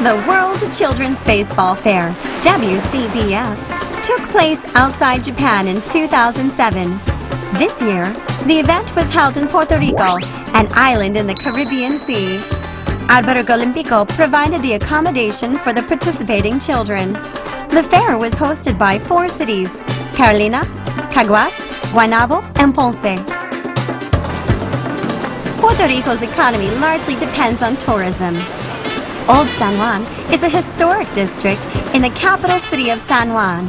The World Children's Baseball Fair, WCBF, took place outside Japan in 2007. This year, the event was held in Puerto Rico, an island in the Caribbean Sea. Albergue Olímpico provided the accommodation for the participating children. The fair was hosted by 4 cities: Carolina, Caguas, Guaynabo, and Ponce. Puerto Rico's economy largely depends on tourism. Old San Juan is a historic district in the capital city of San Juan.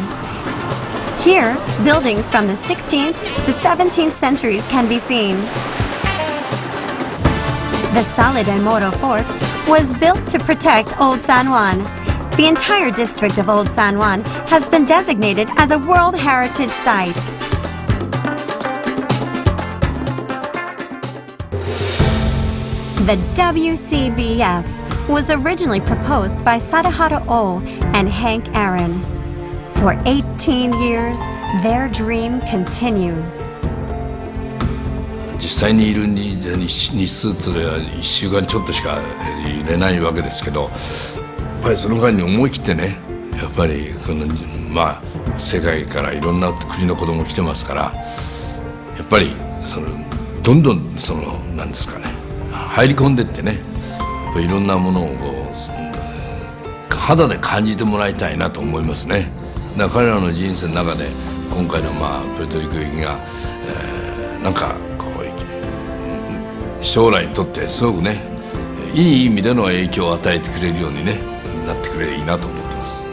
Here, buildings from the 16th to 17th centuries can be seen. The Sala de Moro Fort was built to protect Old San Juan. The entire district of Old San Juan has been designated as a World Heritage Site. The WCBF was originally proposed by Sadaharu Oh and Hank Aaron. For 18 years, their dream continues. 実際にいる日数というのは1週間ちょっとしかいれないわけですけど、やっぱりその間に思い切ってね、やっぱりこの世界からいろんな国の子供来てますから、やっぱりどんどんなんですかね、入り込んでってね、やっぱりいろんなものを肌で感じてもらいたいなと思いますね。だから彼らの人生の中で今回のプエルトリコ行きが、なんか将来にとってすごくね、いい意味での影響を与えてくれるようにね、なってくれればいいなと思ってます。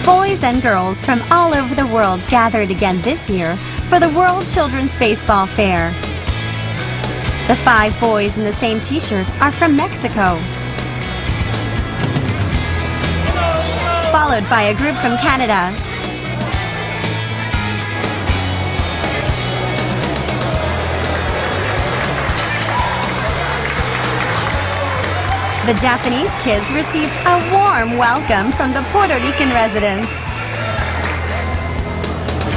Boys and girls from all over the world gathered again this year for the World Children's Baseball Fair. The 5 boys in the same t-shirt are from Mexico, followed by a group from Canada. The Japanese kids received a warm welcome from the Puerto Rican residents.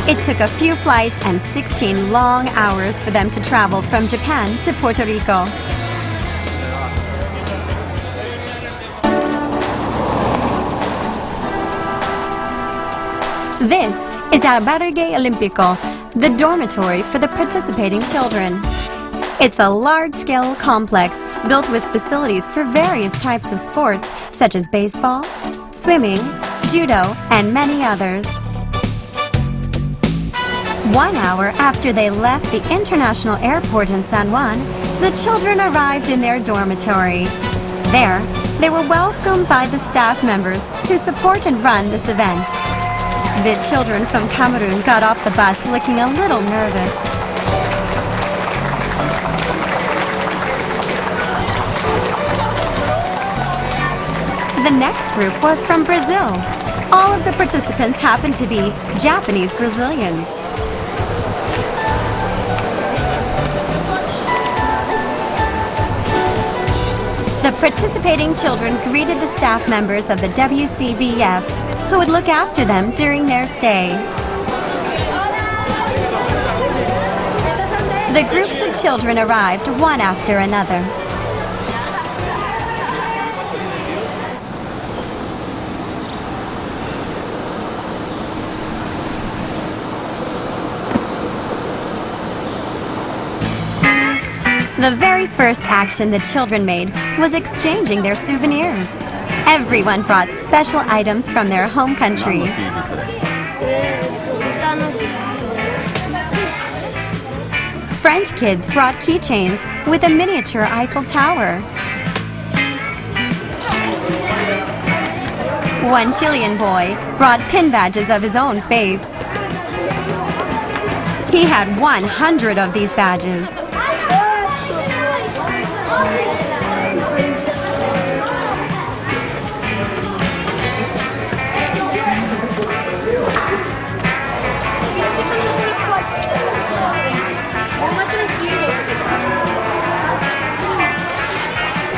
It took a few flights and 16 long hours for them to travel from Japan to Puerto Rico. This is Albergue Olímpico, the dormitory for the participating children. It's a large-scale complex built with facilities for various types of sports such as baseball, swimming, judo, and many others. 1 hour after they left the international airport in San Juan, the children arrived in their dormitory. There, they were welcomed by the staff members who support and run this event. The children from Cameroon got off the bus looking a little nervous. The next group was from Brazil. All of the participants happened to be Japanese Brazilians. The participating children greeted the staff members of the WCBF, who would look after them during their stay. The groups of children arrived one after another. The very first action the children made was exchanging their souvenirs. Everyone brought special items from their home country. French kids brought keychains with a miniature Eiffel Tower. One Chilean boy brought pin badges of his own face. He had 100 of these badges.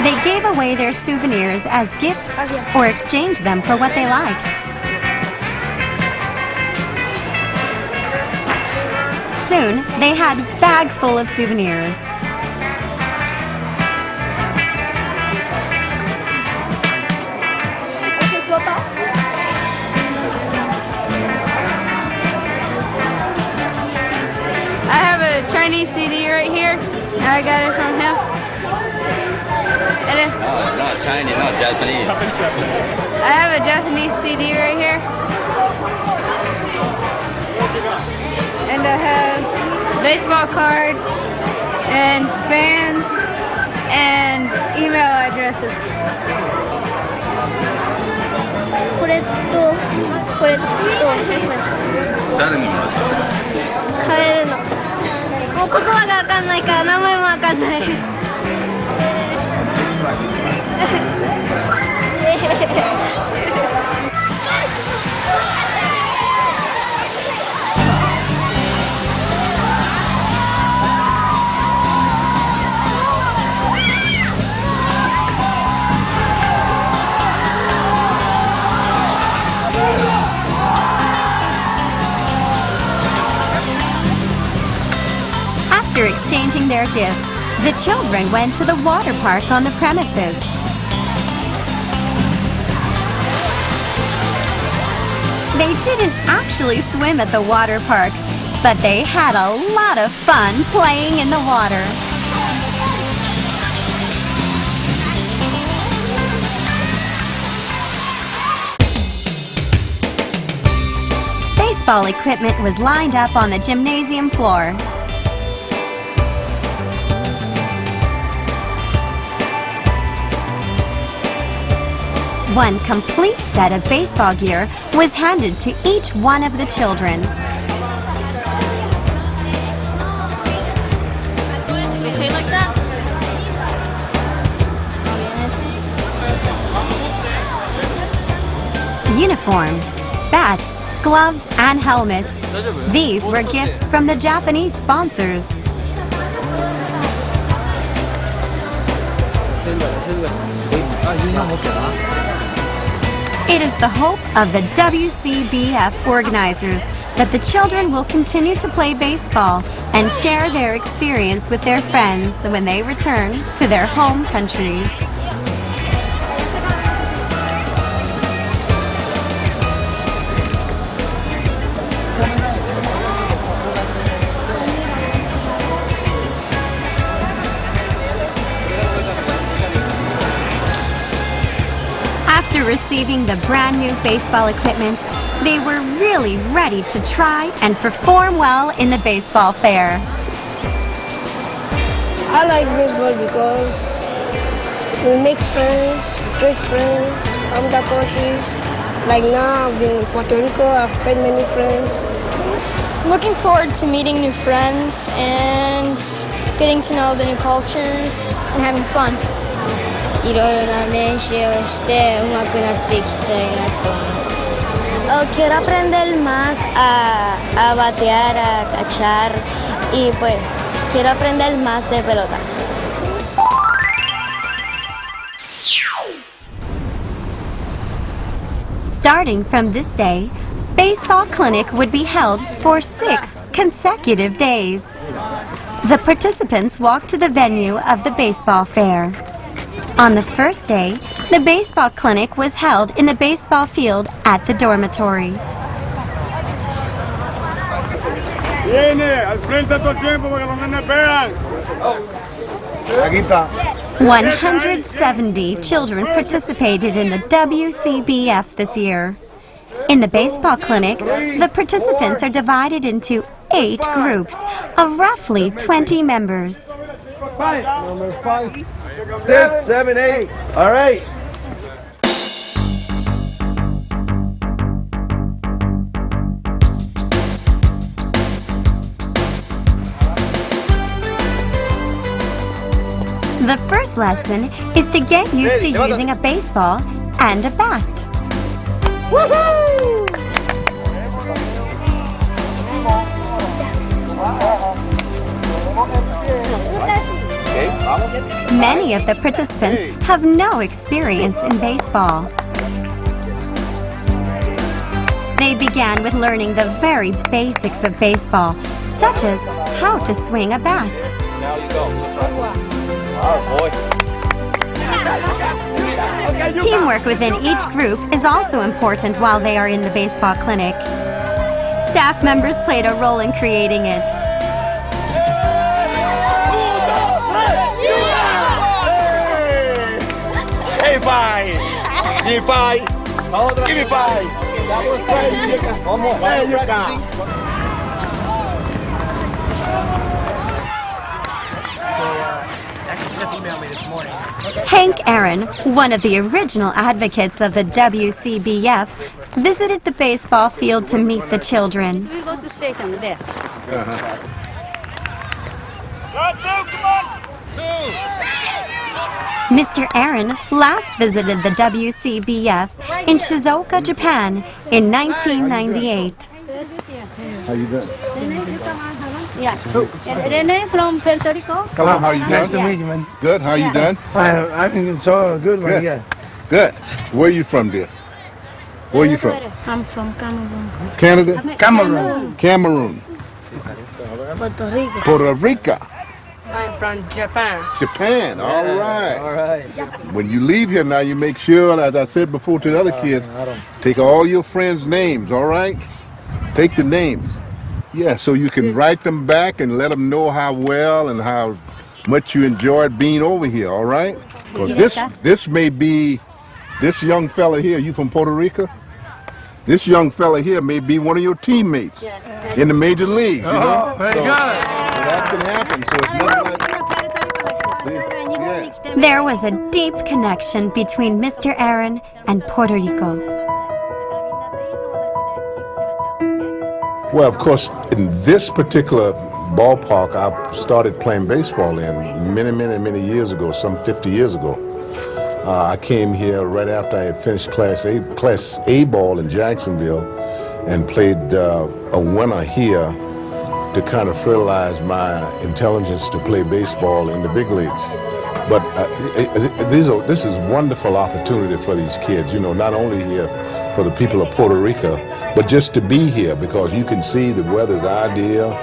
They gave away their souvenirs as gifts or exchanged them for what they liked. Soon, they had a bag full of souvenirs. I have a Chinese CD right here. I got it from him. And then Not Chinese, not Japanese. I have a Japanese CD right here. And I have baseball cards and fans and email addresses. これとこれと誰にもらった？買えるの。もう言葉がわかんないから名前もわかんない。After exchanging their gifts, the children went to the water park on the premises. They didn't actually swim at the water park, but they had a lot of fun playing in the water. Baseball equipment was lined up on the gymnasium floor. One complete set of baseball gear was handed to each one of the children. Uniforms, bats, gloves, and helmets. These were gifts from the Japanese sponsors. It is the hope of the WCBF organizers that the children will continue to play baseball and share their experience with their friends when they return to their home countries. After receiving the brand new baseball equipment, they were really ready to try and perform well in the baseball fair. I like baseball because we make friends, great friends from the countries. Like now, I've been in Puerto Rico, I've made many friends. Looking forward to meeting new friends and getting to know the new cultures and having fun. いろいろな練習をして上手くなっていきたいなと思う。Quiero aprender más a batear, a cachar y pues quiero aprender más de pelota. Starting from this day, baseball clinic would be held for 6 consecutive days. The participants walked to the venue of the baseball fair. On the first day, the baseball clinic was held in the baseball field at the dormitory. Viene, al frente todo el tiempo para que los nenes vean. Aquí está. 170 children participated in the WCBF this year. In the baseball clinic, the participants are divided into 8 groups of roughly 20 members. Number 5, 6, 7, 8. All right. The first lesson is to get used to using a baseball and a bat. Many of the participants have no experience in baseball. They began with learning the very basics of baseball, such as how to swing a bat. Now you go. All right, boy. Teamwork within each group is also important while they are in the baseball clinic. Staff members played a role in creating it. Hey, five. Give five. Give me five. One more. There you go. Hank Aaron, one of the original advocates of the WCBF, visited the baseball field to meet the children. We'll go to station there. Mr. Aaron last visited the WCBF in Shizuoka, Japan in 1998. How you doing? Yeah. Rene from Puerto Rico. Hello, how you doing? Nice to meet you, man. Good, how you doing? I think it's so good, man. Good. Yeah. Good. Where are you from, dear? Where are you from? I'm from Cameroon. Canada? Cameroon. Cameroon. Puerto Rico. Puerto Rico. I'm from Japan. Japan, all right. All right. When you leave here now, you make sure, as I said before to the other kids, take all your friends' names, all right? Take the names. Yeah, so you can write them back and let them know how well and how much you enjoyed being over here, all right? 'Cause this may be, this young fella here, you from Puerto Rico? This young fella here may be one of your teammates in the major league, you know? Very So, good. that can happen, so it's not like... Yeah. There was a deep connection between Mr. Aaron and Puerto Rico. Well, of course, in this particular ballpark, I started playing baseball in many years ago, some 50 years ago. I came here right after I had finished Class A ball in Jacksonville and played a winter here to kind of fertilize my intelligence to play baseball in the big leagues. But this is a wonderful opportunity for these kids, you know, not only here for the people of Puerto Rico, but just to be here because you can see the weather's ideal.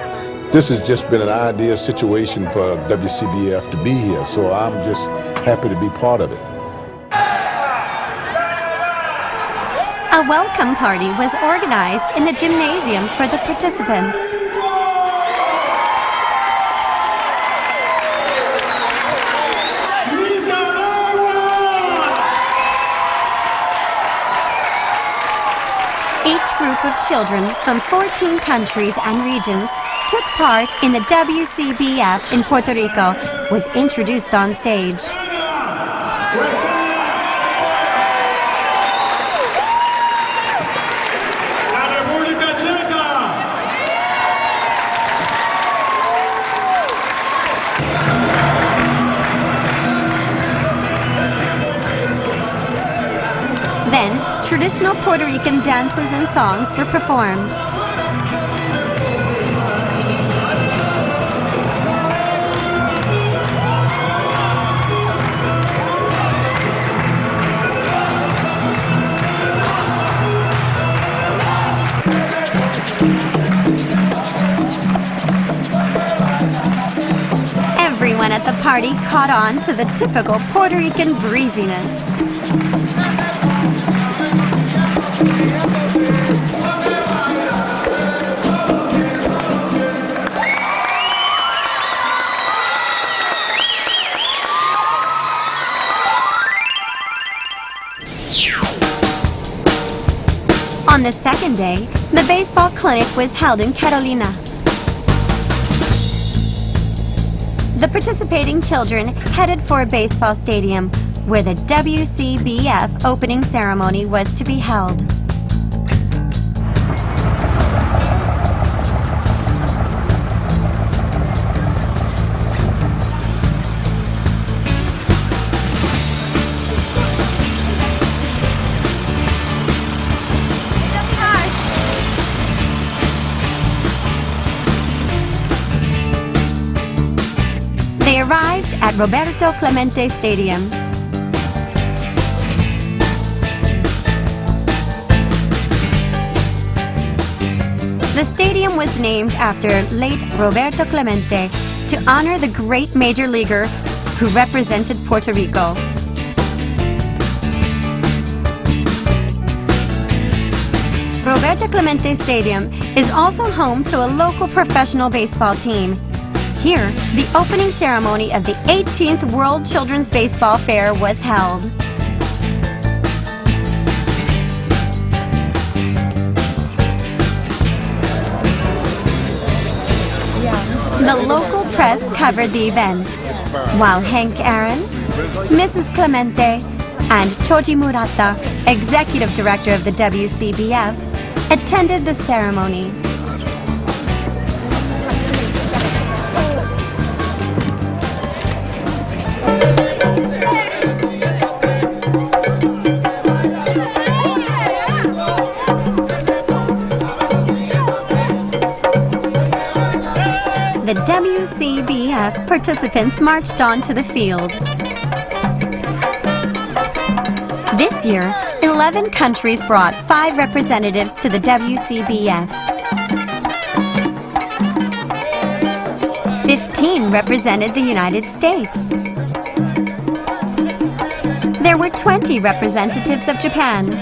This has just been an ideal situation for WCBF to be here, so I'm just happy to be part of it. A welcome party was organized in the gymnasium for the participants. Each group of children from 14 countries and regions took part in the WCBF in Puerto Rico was introduced on stage. Then, traditional Puerto Rican dances and songs were performed. Everyone at the party caught on to the typical Puerto Rican breeziness. On the second day, the baseball clinic was held in Carolina. The participating children headed for a baseball stadium where the WCBF opening ceremony was to be held. They arrived at Roberto Clemente Stadium. The stadium stadium was named after late Roberto Clemente to honor the great major leaguer who represented Puerto Rico. Roberto Clemente Stadium is also home to a local professional baseball team. Here, the opening ceremony of the 18th World Children's Baseball Fair was held. The local press covered the event, while Hank Aaron, Mrs. Clemente, and Choji Murata, executive director of the WCBF, attended the ceremony. The WCBF participants marched onto the field. This year, 11 countries brought 5 representatives to the WCBF. 15 represented the United States. There were 20 representatives of Japan.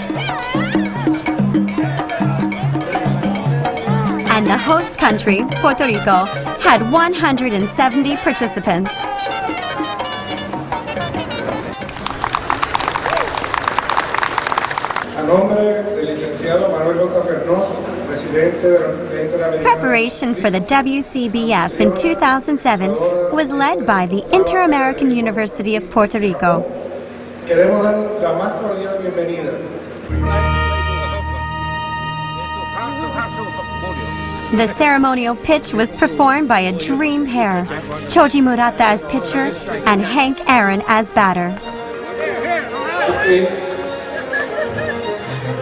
And the host country, Puerto Rico, had 170 participants. Preparation for the WCBF in 2007 was led by the Inter-American University of Puerto Rico. Queremos dar la más cordial bienvenida. The ceremonial pitch was performed by a dream pair, Choji Murata as pitcher and Hank Aaron as batter.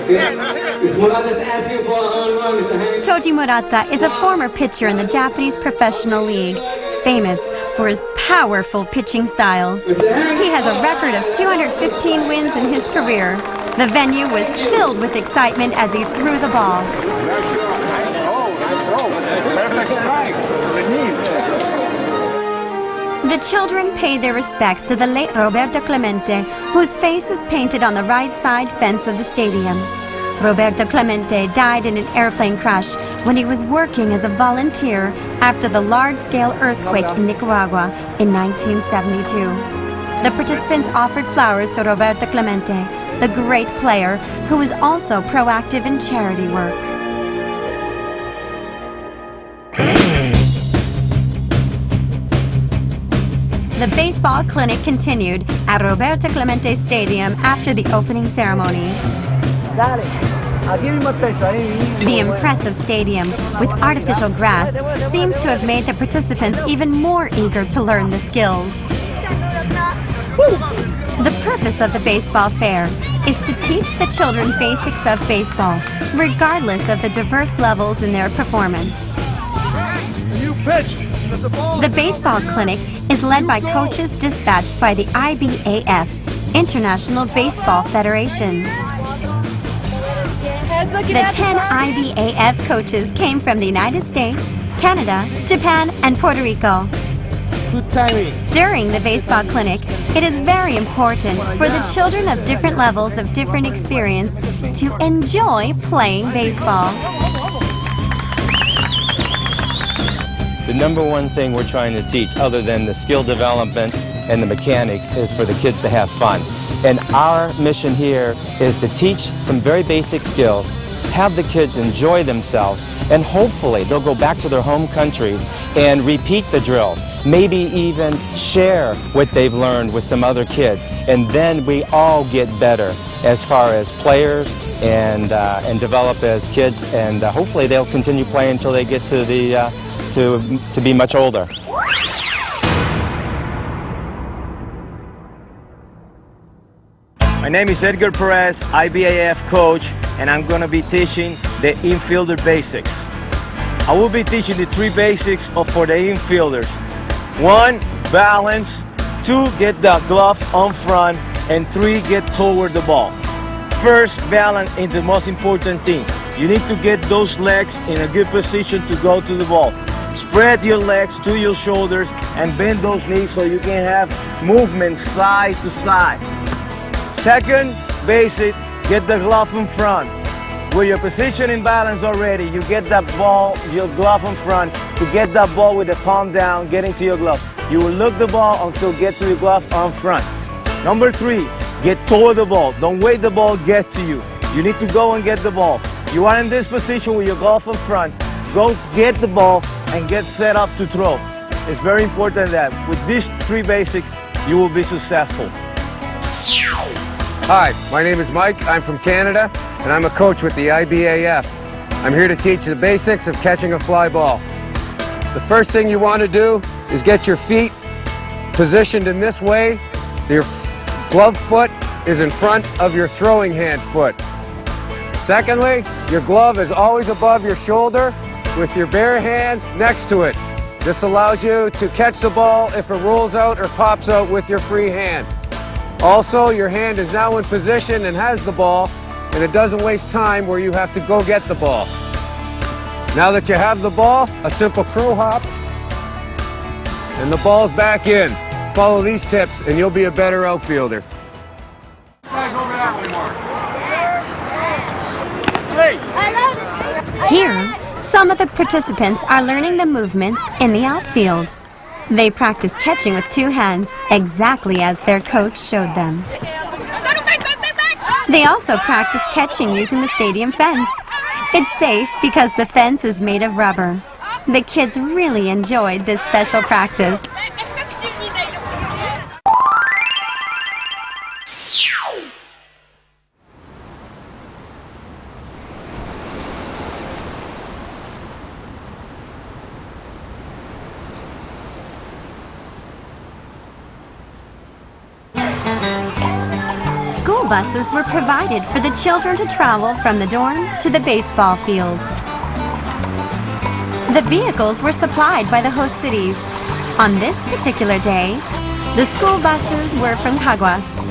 Mr. Murata is asking for a home run, Mr. Hank. Choji Murata is a former pitcher in the Japanese Professional League, famous for his powerful pitching style. He has a record of 215 wins in his career. The venue was filled with excitement as he threw the ball. The children paid their respects to the late Roberto Clemente, whose face is painted on the right side fence of the stadium. Roberto Clemente died in an airplane crash when he was working as a volunteer after the large-scale earthquake in Nicaragua in 1972. The participants offered flowers to Roberto Clemente, the great player who was also proactive in charity work. The baseball clinic continued at Roberto Clemente Stadium after the opening ceremony. The impressive stadium with artificial grass seems to have made the participants even more eager to learn the skills. The purpose of the baseball fair is to teach the children basics of baseball, regardless of the diverse levels in their performance. The baseball clinic is led by coaches dispatched by the IBAF, International Baseball Federation. The 10 IBAF coaches came from the United States, Canada, Japan, and Puerto Rico. During the baseball clinic, it is very important for the children of different levels of different experience to enjoy playing baseball. The number one thing we're trying to teach, other than the skill development and the mechanics, is for the kids to have fun. And our mission here is to teach some very basic skills, have the kids enjoy themselves, and hopefully they'll go back to their home countries and repeat the drills, maybe even share what they've learned with some other kids. And then we all get better as far as players and develop as kids, and hopefully they'll continue playing until they get to the to be much older. My name is Edgar Perez, IBAF coach, and I'm going to be teaching the infielder basics. I will be teaching the 3 basics for the infielders. 1, balance. 2, get the glove on front. And 3, get toward the ball. First, balance is the most important thing. you need to get those legs in a good position to go to the ball. Spread your legs to your shoulders and bend those knees so you can have movement side to side. Second basic, get the glove in front. With your position in balance already, you get that ball, your glove in front, to get that ball with the palm down, get into your glove. You will look the ball until get to your glove on front. Number 3, get toward the ball. Don't wait the ball get to you. You need to go and get the ball. You are in this position with your glove in front. Go get the ball and get set up to throw. It's very important that with these 3 basics, you will be successful. Hi, my name is Mike. I'm from Canada, and I'm a coach with the IBAF. I'm here to teach the basics of catching a fly ball. The first thing you want to do is get your feet positioned in this way. Your glove foot is in front of your throwing hand foot. Secondly, your glove is always above your shoulder with your bare hand next to it. This allows you to catch the ball if it rolls out or pops out with your free hand. Also, your hand is now in position and has the ball, and it doesn't waste time where you have to go get the ball. Now that you have the ball, a simple crow hop, and the ball's back in. Follow these tips and you'll be a better outfielder. Here, some of the participants are learning the movements in the outfield. They practice catching with 2 hands, exactly as their coach showed them. They also practice catching using the stadium fence. It's safe because the fence is made of rubber. The kids really enjoyed this special practice. School buses were provided for the children to travel from the dorm to the baseball field. The vehicles were supplied by the host cities. On this particular day, the school buses were from Caguas.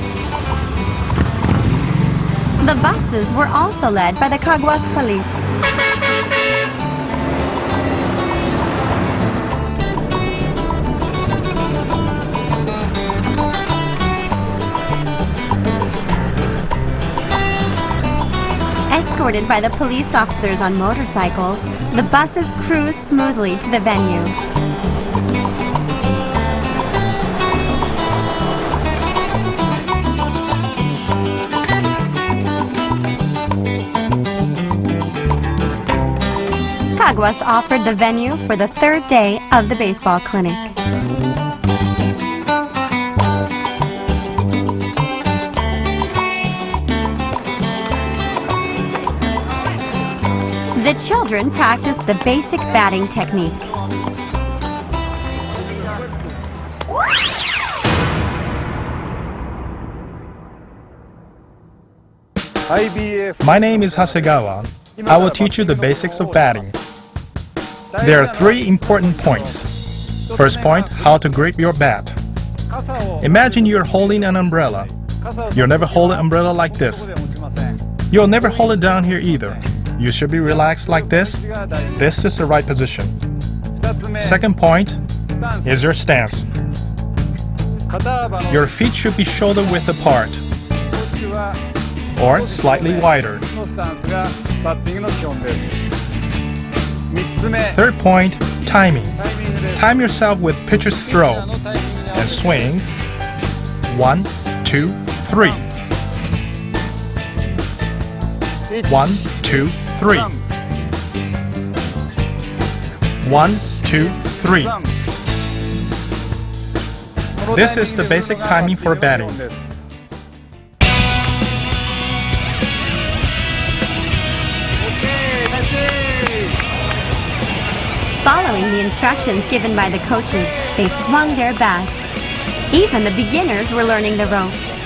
The buses were also led by the Caguas police. Escorted by the police officers on motorcycles, the buses cruised smoothly to the venue. Caguas offered the venue for the 3rd day of the baseball clinic. The children practiced the basic batting technique. My name is Hasegawa. I will teach you the basics of batting. There are 3 important points. First point, how to grip your bat. Imagine you're holding an umbrella. You'll never hold an umbrella like this. You'll never hold it down here either. You should be relaxed like this. This is the right position. Second point is your stance. Your feet should be shoulder width apart or slightly wider. Third point, timing. Time yourself with pitcher's throw and swing. 1, 2, 3. 1, 2, 3. 1, 2, 3. This is the basic timing for batting. Following the instructions given by the coaches, they swung their bats. Even the beginners were learning the ropes.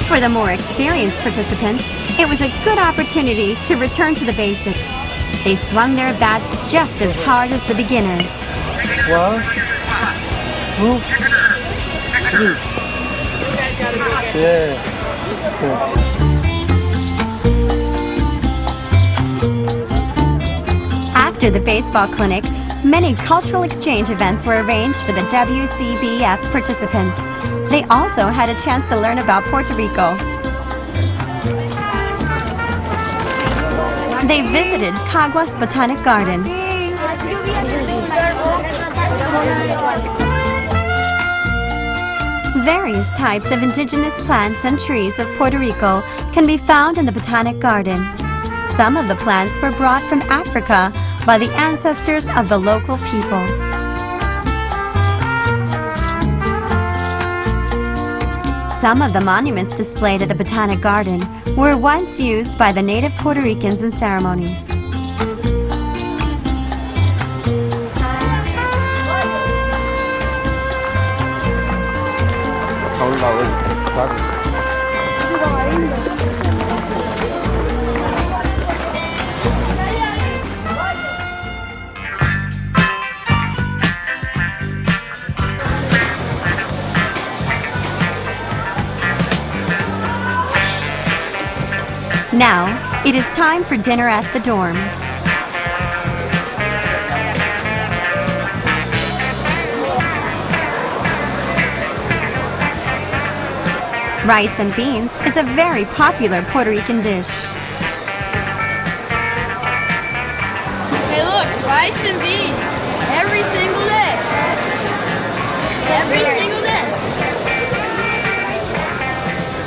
For the more experienced participants, it was a good opportunity to return to the basics. They swung their bats just as hard as the beginners. 1, 2, 3. Yeah. After the baseball clinic, many cultural exchange events were arranged for the WCBF participants. They also had a chance to learn about Puerto Rico. They visited Caguas Botanic Garden. Various types of indigenous plants and trees of Puerto Rico can be found in the Botanic Garden. Some of the plants were brought from Africa by the ancestors of the local people. Some of the monuments displayed at the Botanic Garden were once used by the native Puerto Ricans in ceremonies. Now, it is time for dinner at the dorm. Rice and beans is a very popular Puerto Rican dish. Hey look, rice and beans. Every single day. Every single day.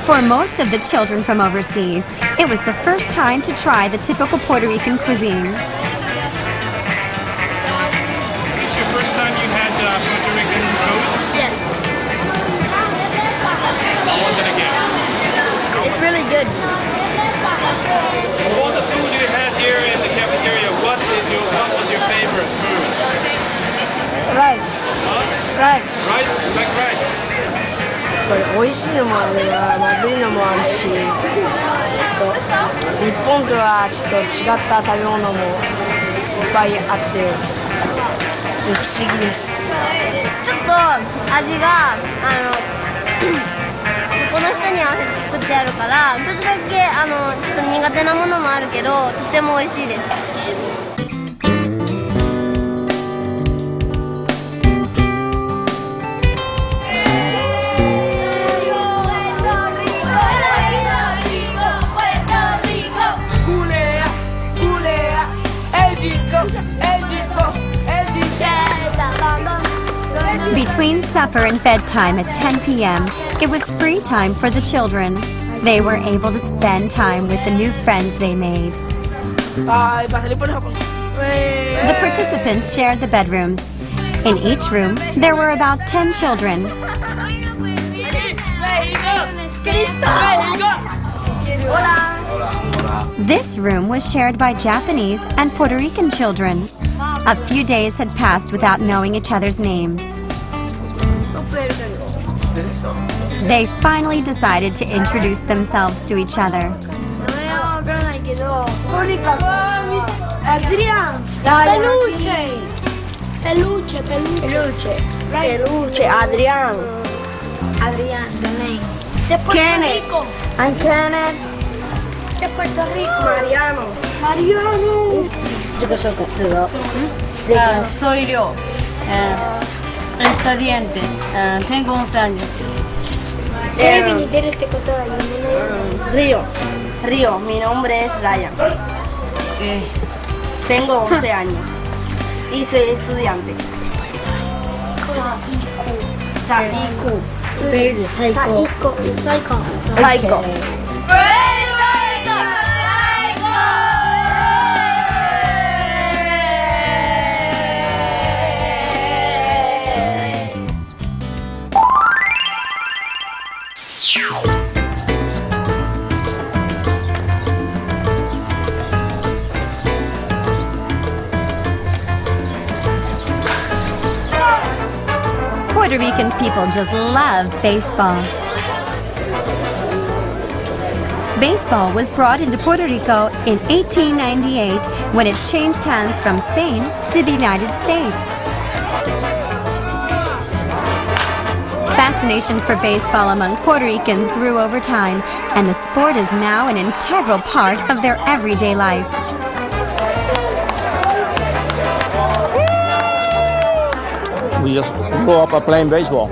For most of the children from overseas, it was the first time to try the typical Puerto Rican cuisine. Is this your first time you had Puerto Rican food? Yes. How was it again? It's really good. Of all the food you had here in the cafeteria, what was your favorite food? Rice. Huh? Rice. Rice? You like rice? これ美味しいのもあればまずいのもあるし、日本とはちょっと違った食べ物もいっぱいあって、ちょっと不思議です。ちょっと味がこの人に合わせて作ってあるから、ちょっとだけちょっと苦手なものもあるけど、とても美味しいです。Between supper and bedtime at 10 p.m., it was free time for the children. They were able to spend time with the new friends they made. The participants shared the bedrooms. In each room, there were about 10 children. This room was shared by Japanese and Puerto Rican children. A few days had passed without knowing each other's names. They finally decided to introduce themselves to each other. Adrián, the name. De Puerto Rico. I'm Kenneth. De Puerto Rico. Mariano. Soy yo, estudiante, tengo 11 años. Río, mi nombre es Ryan. Tengo 11 años y soy estudiante. Saiko. Saiko. Puerto Rican people just love baseball. Baseball was brought into Puerto Rico in 1898 when it changed hands from Spain to the United States. fascination for baseball among Puerto Ricans grew over time, and the sport is now an integral part of their everyday life. We just grew up playing baseball.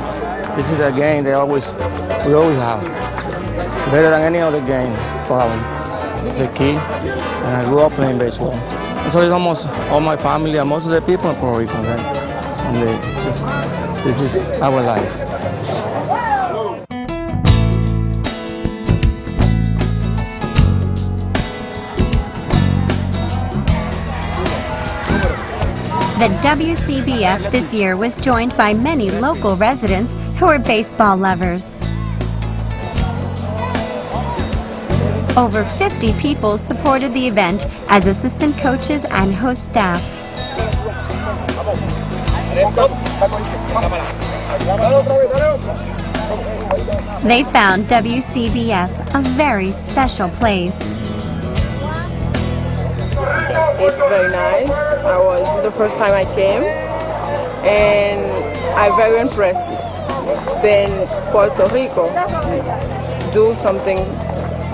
This is a game we always have. Better than any other game, probably. As a kid, and I grew up playing baseball. And so it's almost all my family and most of the people in Puerto Rico. This is our life. The WCBF this year was joined by many local residents who are baseball lovers. Over 50 people supported the event as assistant coaches and host staff. They found WCBF a very special place. It's very nice. I was the first time I came, and I'm very impressed. Then Puerto Rico do something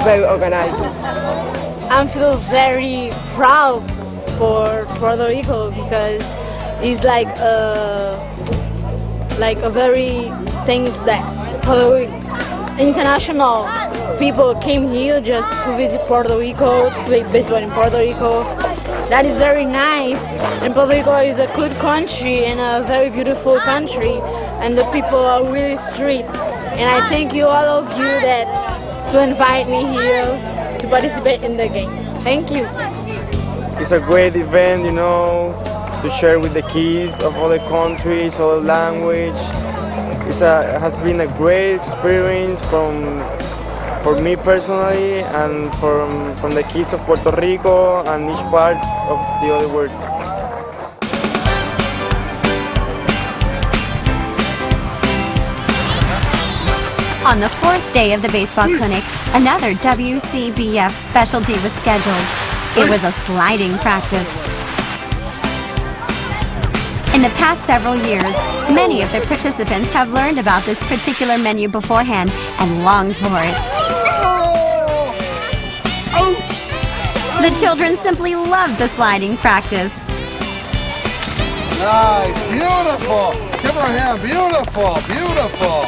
very organized. I feel very proud for Puerto Rico because it's like a very thing that international people came here just to visit Puerto Rico, to play baseball in Puerto Rico. That is very nice, and Puerto Rico is a good country and a very beautiful country, and the people are really sweet. And I thank you, all of you, to invite me here to participate in the game. Thank you. It's a great event, you know, to share with the kids of other countries, other language. It has been a great experience for me personally and from the kids of Puerto Rico and each part of the other world. On the fourth day of the baseball clinic, another WCBF specialty was scheduled. It was a sliding practice. In the past several years, many of the participants have learned about this particular menu beforehand and longed for it. The children simply loved the sliding practice. Nice, beautiful. Give her a hand, beautiful, beautiful.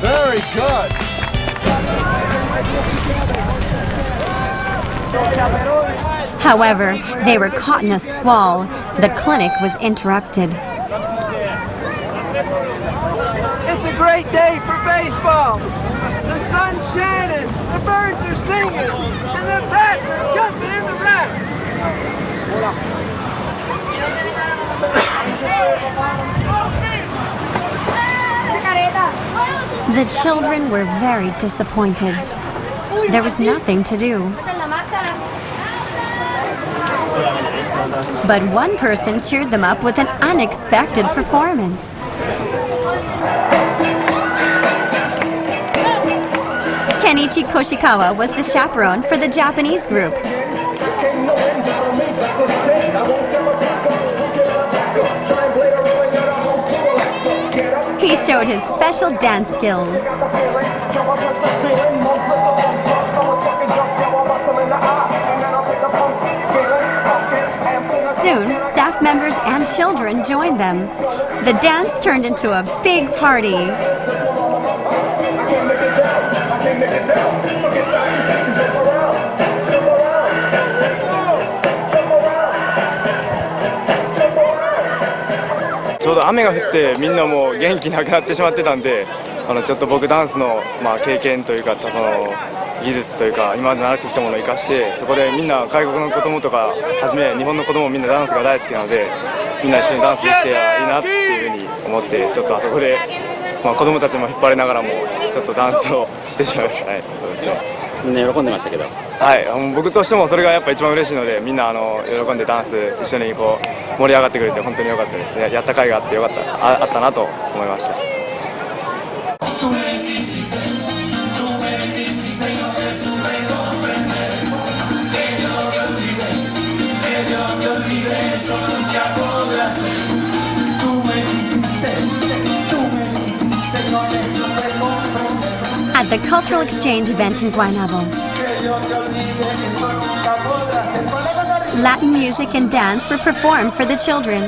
Very good. However, they were caught in a squall. The clinic was interrupted. It's a great day for baseball. The sun's shining, the birds are singing, and the bats are jumping in the rack. The children were very disappointed. There was nothing to do. But one person cheered them up with an unexpected performance. Kenichi Koshikawa was the chaperone for the Japanese group. He showed his special dance skills. Soon, staff members and children joined them. The dance turned into a big party.ちょうど雨が降ってみんなもう元気なくなってしまってたんで、ちょっと僕ダンスの経験というかその技術というか今まで習ってきたものを生かして、そこでみんな外国の子供とかはじめ日本の子供もみんなダンスが大好きなので、みんな一緒にダンスできていいなっていうふうに思って、ちょっとあそこで子供たちも引っ張りながらもちょっとダンスをしてしまいました。はい、そうですね。みんな喜んでましたけど。はい、僕としてもそれがやっぱ一番嬉しいので、みんな喜んでダンス一緒にこう盛り上がってくれて本当に良かったですね。やった甲斐があってあったなと思いました。Tú me hiciste, no me at the cultural exchange event in Guaynabo. Latin music and dance were performed for the children.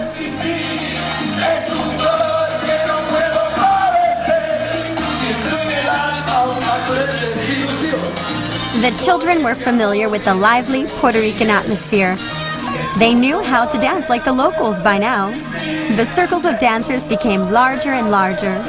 The children were familiar with the lively Puerto Rican atmosphere. They knew how to dance like the locals by now. The circles of dancers became larger and larger.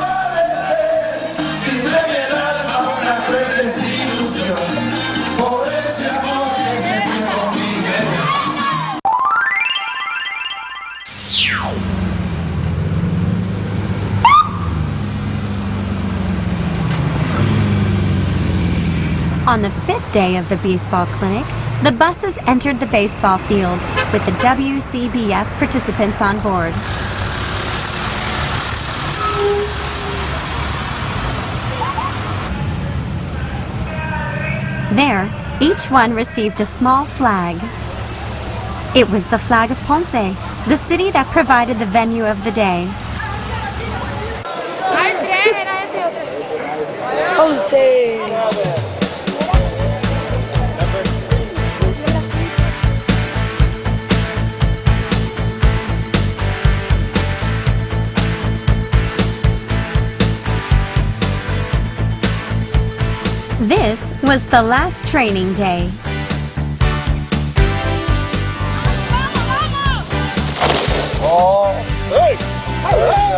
On the 5th day of the baseball clinic, the buses entered the baseball field with the WCBF participants on board. There, each one received a small flag. It was the flag of Ponce, the city that provided the venue of the day. Ponce. This was the last training day.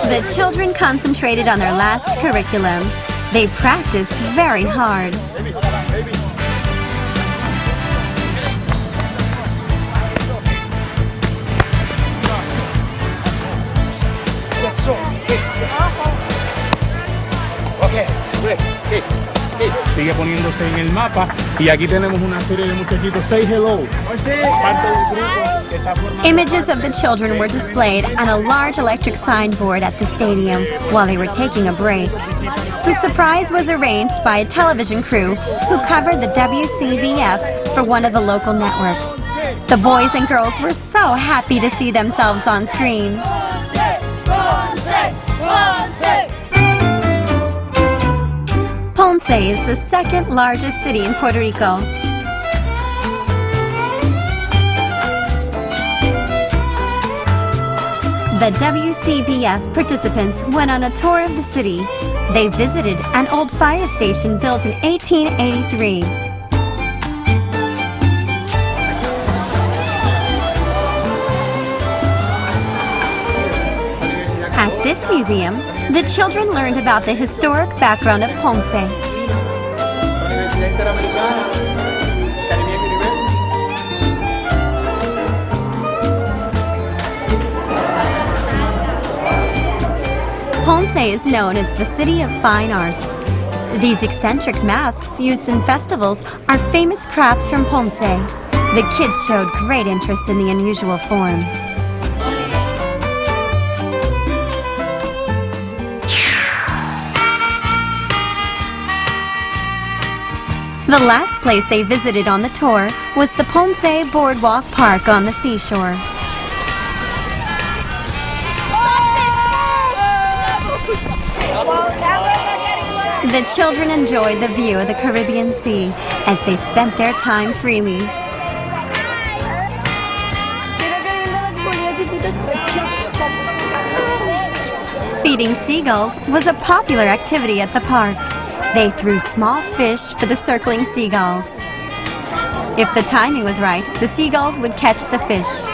The children concentrated on their last curriculum. They practiced very hard. Sigue poniéndose en el mapa y aquí tenemos una serie de muchachitos. Say hello. Parte del grupo que está formando. Images of the children were displayed on a large electric signboard at the stadium while they were taking a break. The surprise was arranged by a television crew who covered the WCBF for one of the local networks. The boys and girls were so happy to see themselves on screen. Ponce is the second largest city in Puerto Rico. The WCBF participants went on a tour of the city. They visited an old fire station built in 1883. At this museum, the children learned about the historic background of Ponce. Ponce is known as the City of Fine Arts. These eccentric masks used in festivals are famous crafts from Ponce. The kids showed great interest in the unusual forms. The last place they visited on the tour was the Ponce Boardwalk Park on the seashore. The children enjoyed the view of the Caribbean Sea as they spent their time freely. Feeding seagulls was a popular activity at the park. They threw small fish for the circling seagulls. If the timing was right, the seagulls would catch the fish.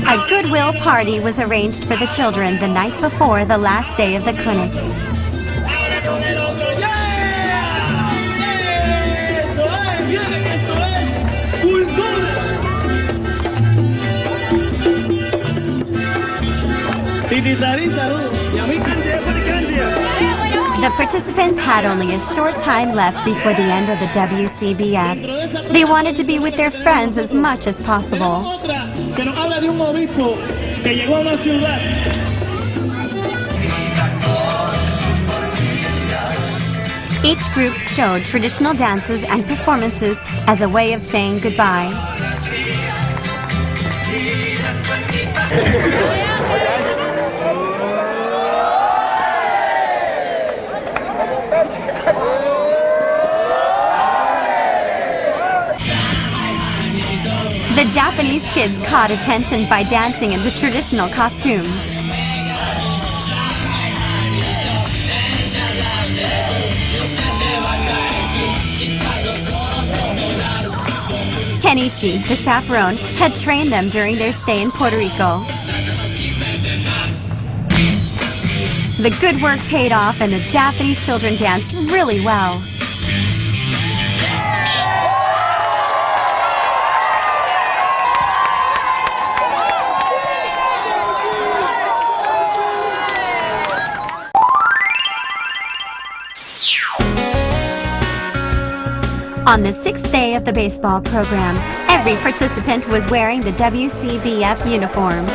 A goodwill party was arranged for the children the night before the last day of the clinic. The participants had only a short time left before the end of the WCBF. They wanted to be with their friends as much as possible. Each group showed traditional dances and performances as a way of saying goodbye. The Japanese kids caught attention by dancing in the traditional costumes. Kenichi, the chaperone, had trained them during their stay in Puerto Rico. The good work paid off and the Japanese children danced really well. On the 6th day of the baseball program, every participant was wearing the WCBF uniform.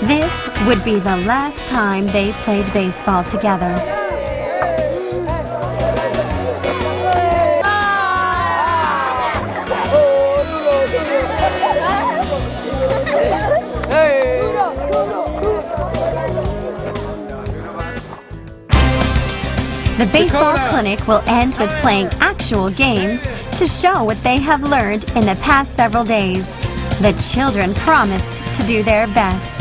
This would be the last time they played baseball together. The baseball clinic will end with playing actual games to show what they have learned in the past several days. The children promised to do their best.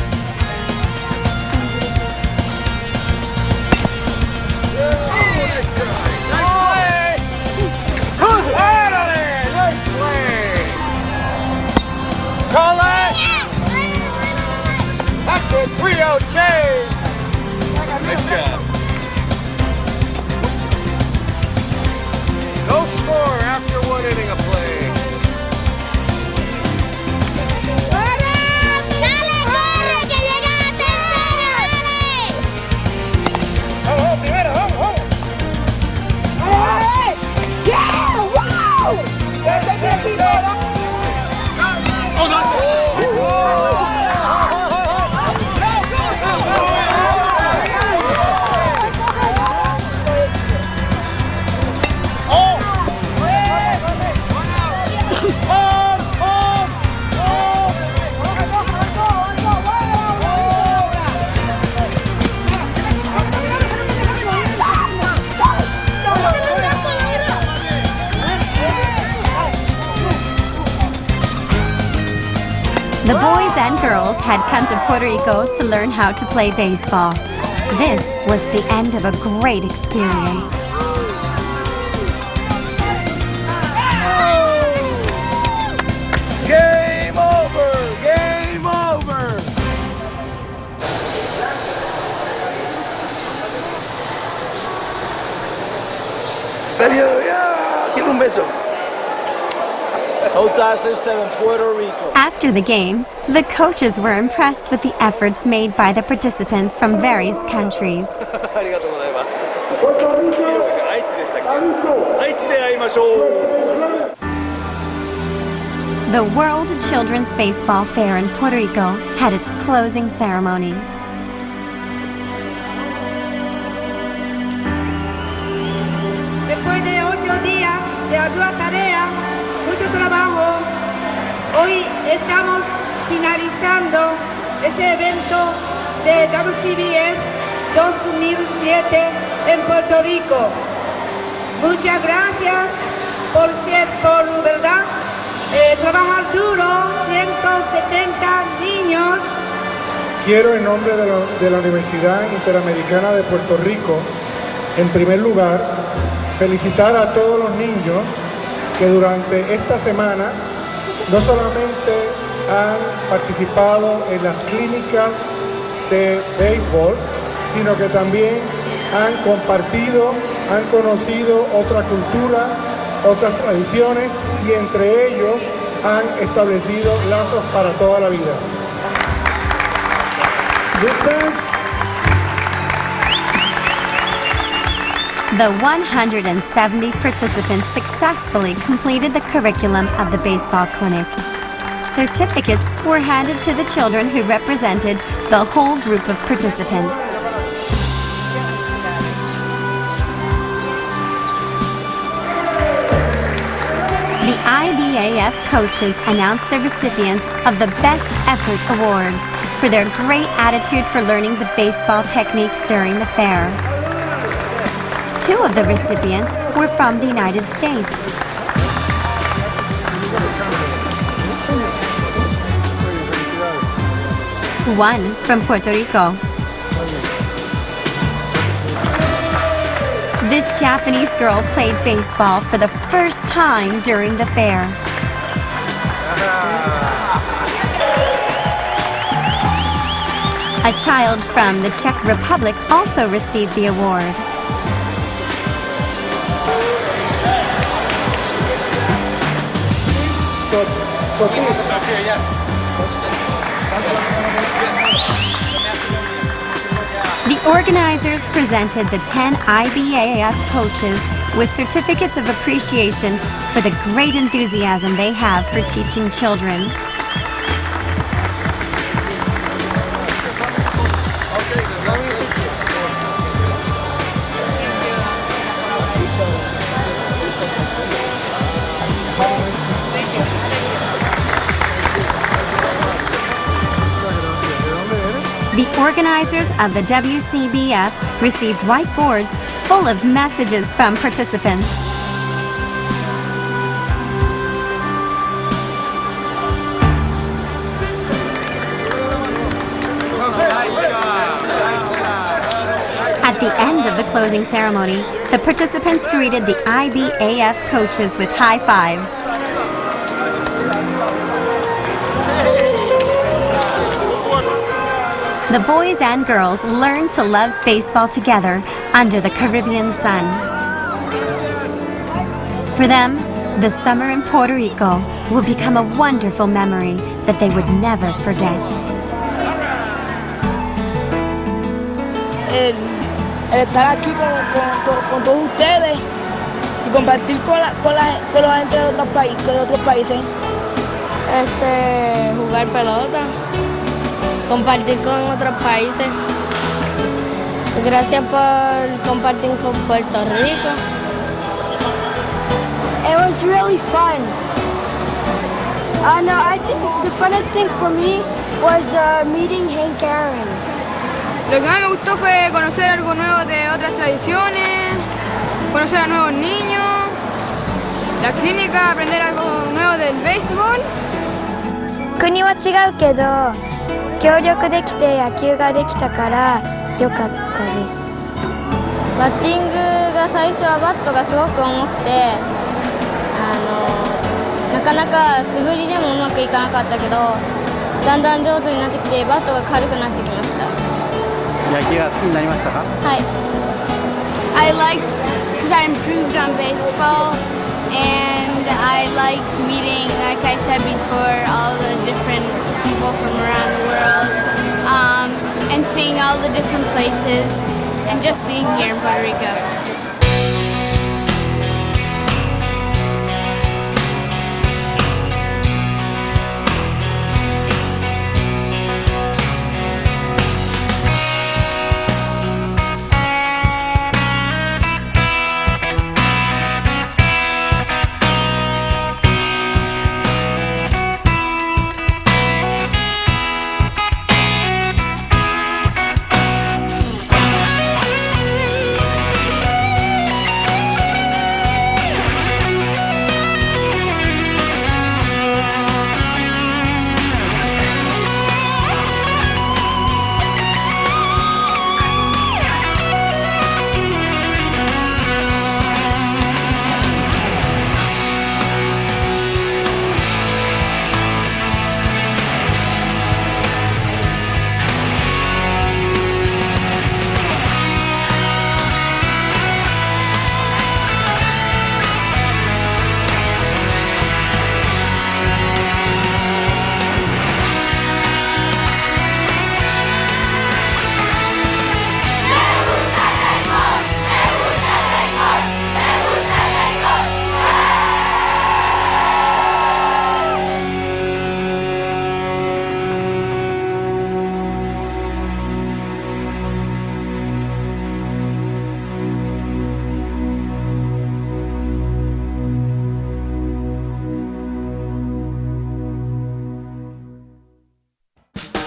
Call that! That's a 3-0 change! Nice job. No score after 1 inning of play. ¡Dale, corre, que llega la tercera! ¡Dale! Vamos, primero, vamos, ¡Dale! ¡Yeah! ¡Wow! The boys and girls had come to Puerto Rico to learn how to play baseball. This was the end of a great experience. Game over! Game over! Tiene un beso. 2007 Puerto Rico. After the games, the coaches were impressed with the efforts made by the participants from various countries. The World Children's Baseball Fair in Puerto Rico had its closing ceremony. Después de 8 días de ardua tarea, mucho trabajo, hoy estamos finalizando este evento de WCBF 2007 en Puerto Rico. Muchas gracias por verdad, trabajar duro, 170 niños. Quiero en nombre de la Universidad Interamericana de Puerto Rico, en primer lugar, felicitar a todos los niños que durante esta semana no solamente han participado en las clínicas de béisbol, sino que también han compartido, han conocido otra cultura, otras tradiciones y entre ellos han establecido lazos para toda la vida. The 170 participants successfully completed the curriculum of the baseball clinic. Certificates were handed to the children who represented the whole group of participants. IBAF coaches announced the recipients of the Best Effort Awards for their great attitude for learning the baseball techniques during the fair. 2 of the recipients were from the United States. One from Puerto Rico. This Japanese girl played baseball for the first time during the fair. A child from the Czech Republic also received the award. The organizers presented the 10 IBAF coaches with certificates of appreciation for the great enthusiasm they have for teaching children. The organizers of the WCBF received whiteboards full of messages from participants. At the end of the closing ceremony, the participants greeted the IBAF coaches with high fives. The boys and girls learned to love baseball together under the Caribbean sun. For them, the summer in Puerto Rico will become a wonderful memory that they would never forget. El estar aquí con todos ustedes y compartir con la gente de otros países. Jugar pelota. Compartir con otros países. Gracias por compartir con Puerto Rico. It was really fun. No, I think the funnest thing for me was meeting Hank Aaron. Lo que más me gustó fue conocer algo nuevo de otras tradiciones, conocer a nuevos niños, la clínica, aprender algo nuevo del béisbol. 国は違うけど協力できて野球ができたから良かったです。バッティングが最初はバットがすごく重くてなかなか素振りでもうまくいかなかったけどだんだん上手になってきてバットが軽くなってきました。野球が好きになりましたか？はい。I like because I improved on baseball and I like meeting, like I said before, all the different people from around the world and seeing all the different places and just being here in Puerto Rico.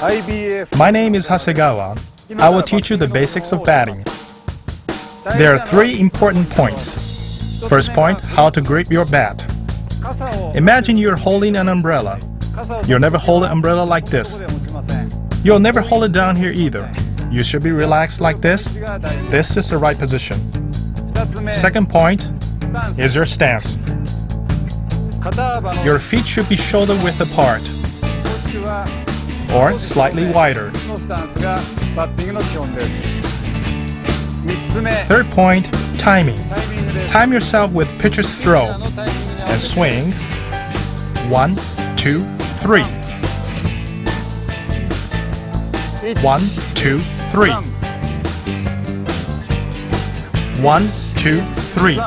My name is Hasegawa. I will teach you the basics of batting. There are 3 important points. First point, how to grip your bat. Imagine you're holding an umbrella. You'll never hold an umbrella like this. You'll never hold it down here either. You should be relaxed like this. This is the right position. Second point is your stance. Your feet should be shoulder width apart or slightly wider. Third point, timing. Time yourself with pitcher's throw and swing. 1, 2, 3. 1, 2, 3. 1, 2, 3.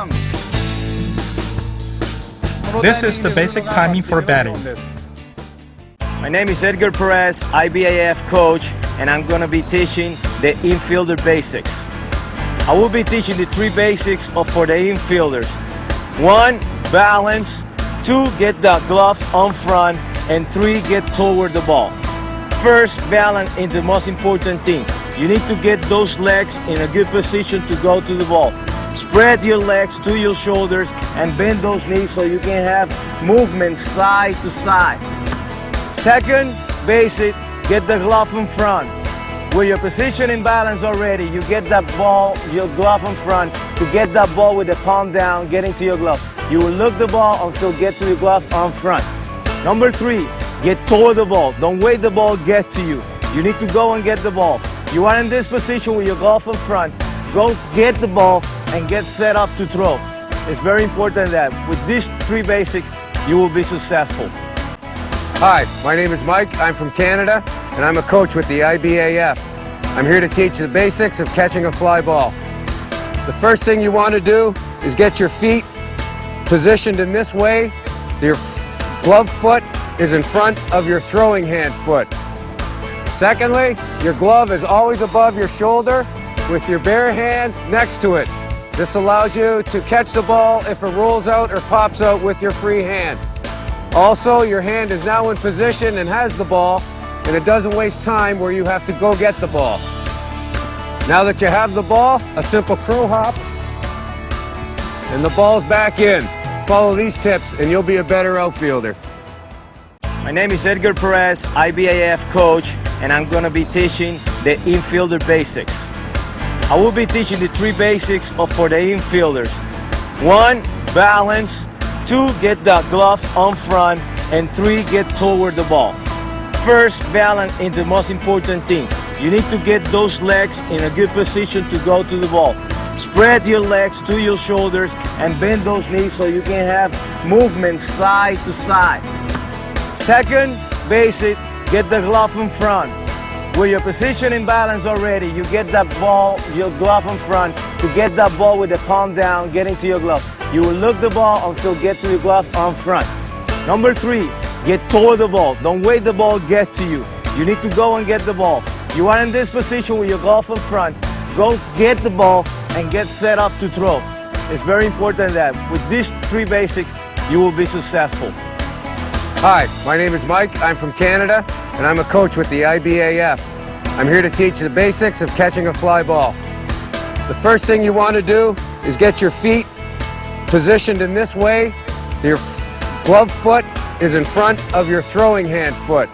This is the basic timing for batting. My name is Edgar Perez, IBAF coach, and I'm going to be teaching the infielder basics. I will be teaching the 3 basics for the infielders. 1, balance. 2, get the glove on front. And 3, get toward the ball. First, balance is the most important thing. You need to get those legs in a good position to go to the ball. Spread your legs to your shoulders and bend those knees so you can have movement side to side. Second basic, get the glove in front. With your position in balance already, you get that ball, your glove in front, to get that ball with the palm down, getting to your glove. You will look the ball until get to the glove on front. Number 3, get toward the ball. Don't wait the ball get to you. You need to go and get the ball. You are in this position with your glove in front. Go get the ball and get set up to throw. It's very important that with these 3 basics, you will be successful. Hi, my name is Mike. I'm from Canada, and I'm a coach with the IBAF. I'm here to teach the basics of catching a fly ball. The first thing you want to do is get your feet positioned in this way. Your glove foot is in front of your throwing hand foot. Secondly, your glove is always above your shoulder with your bare hand next to it. This allows you to catch the ball if it rolls out or pops out with your free hand. Also, your hand is now in position and has the ball, and it doesn't waste time where you have to go get the ball. Now that you have the ball, a simple crow hop, and the ball's back in. Follow these tips and you'll be a better outfielder. My name is Edgar Perez, IBAF coach, and I'm going to be teaching the infielder basics. I will be teaching the 3 basics for the infielders. 1, balance. 2, get the glove on front. And 3, get toward the ball. First, balance is the most important thing. You need to get those legs in a good position to go to the ball. Spread your legs to your shoulders and bend those knees so you can have movement side to side. Second basic, get the glove in front. With your position in balance already, you get that ball, your glove in front, to get that ball with the palm down, getting to your glove. You will look the ball until get to the glove on front. Number 3, get toward the ball. Don't wait the ball get to you. You need to go and get the ball. You are in this position with your glove in front. Go get the ball and get set up to throw. It's very important that with these 3 basics, you will be successful. Hi, my name is Mike. I'm from Canada, and I'm a coach with the IBAF. I'm here to teach the basics of catching a fly ball. The first thing you want to do is get your feet positioned in this way. Your glove foot is in front of your throwing hand foot.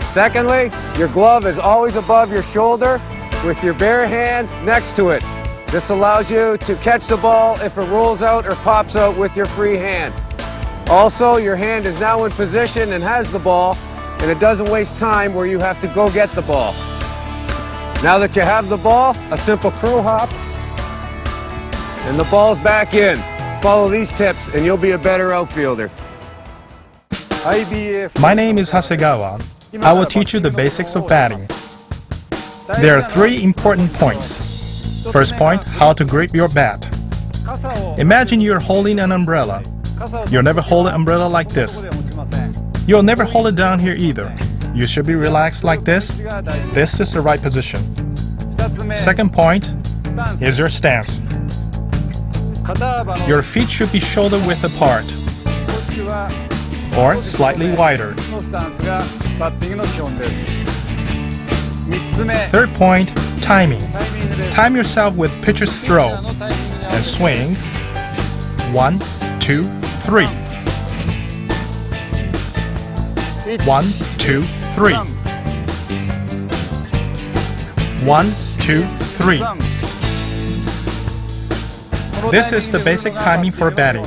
Secondly, your glove is always above your shoulder with your bare hand next to it. This allows you to catch the ball if it rolls out or pops out with your free hand. Also, your hand is now in position and has the ball, and it doesn't waste time where you have to go get the ball. Now that you have the ball, a simple crow hop, and the ball's back in. Follow these tips and you'll be a better outfielder. My name is Hasegawa. I will teach you the basics of batting. There are 3 important points. First point, how to grip your bat. Imagine you're holding an umbrella. You'll never hold an umbrella like this. You'll never hold it down here either. You should be relaxed like this. This is the right position. Second point is your stance. Your feet should be shoulder width apart or slightly wider. Third point, timing. Time yourself with pitcher's throw and swing. 1, 2, 3. 1, 2, 3. 1, 2, 3. This is the basic timing for batting.